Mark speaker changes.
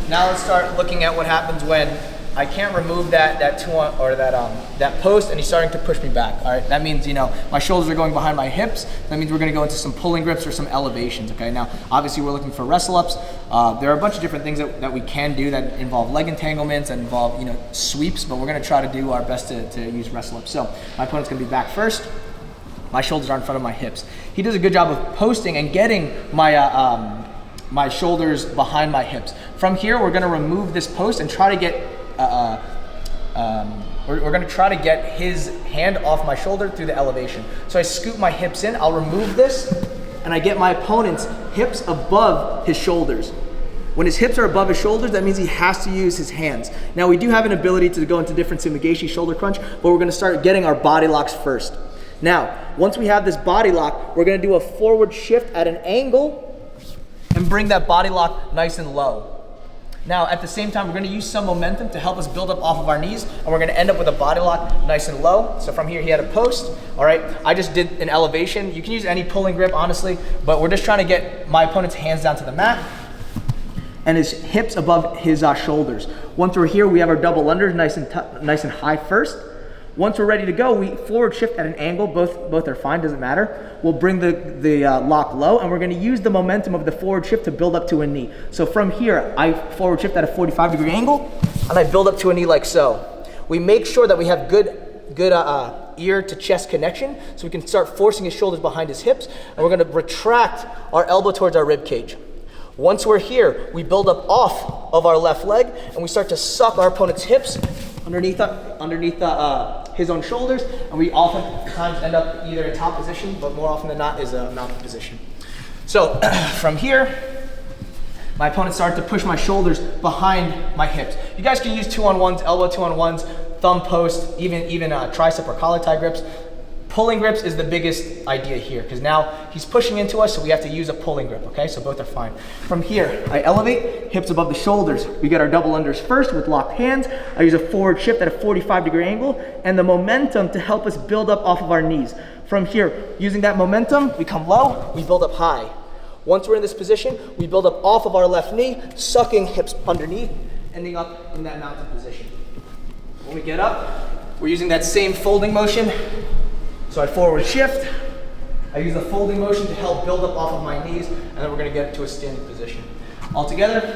Speaker 1: Now let's start looking at what happens when I can't remove that post and he's starting to push me back. All right, that means, you know, my shoulders are going behind my hips. That means we're gonna go into some pulling grips or some elevations, okay? Now, obviously we're looking for wrestle ups. There are a bunch of different things that we can do that involve leg entanglements, that involve, you know, sweeps, but we're gonna try to do our best to use wrestle ups. So my opponent's gonna be back first. My shoulders are in front of my hips. He does a good job of posting and getting my, my shoulders behind my hips. From here, we're gonna remove this post and try to get we're gonna try to get his hand off my shoulder through the elevation. So I scoop my hips in, I'll remove this, and I get my opponent's hips above his shoulders. When his hips are above his shoulders, that means he has to use his hands. Now we do have an ability to go into different sumigashi shoulder crunch, but we're gonna start getting our body locks first. Now, once we have this body lock, we're gonna do a forward shift at an angle and bring that body lock nice and low. Now, at the same time, we're gonna use some momentum to help us build up off of our knees, and we're gonna end up with a body lock nice and low. So from here, he had a post, all right? I just did an elevation. You can use any pulling grip, honestly, but we're just trying to get my opponent's hands down to the mat and his hips above his shoulders. Once we're here, we have our double unders nice and high first. Once we're ready to go, we forward shift at an angle. Both are fine, doesn't matter. We'll bring the lock low, and we're gonna use the momentum of the forward shift to build up to a knee. So from here, I forward shift at a 45-degree angle, and I build up to a knee like so. We make sure that we have good ear to chest connection, so we can start forcing his shoulders behind his hips, and we're gonna retract our elbow towards our rib cage. Once we're here, we build up off of our left leg, and we start to suck our opponent's hips underneath his own shoulders, and we oftentimes end up either in top position, but more often than not is a mounted position. So from here, my opponent started to push my shoulders behind my hips. You guys can use 2-on-1s, elbow 2-on-1s, thumb post, even tricep or collar tie grips. Pulling grips is the biggest idea here, because now he's pushing into us, so we have to use a pulling grip, okay? So both are fine. From here, I elevate, hips above the shoulders. We get our double unders first with locked hands. I use a forward shift at a 45-degree angle, and the momentum to help us build up off of our knees. From here, using that momentum, we come low, we build up high. Once we're in this position, we build up off of our left knee, sucking hips underneath, ending up in that mounted position. When we get up, we're using that same folding motion. So I forward shift, I use the folding motion to help build up off of my knees, and then we're gonna get to a standing position. All together.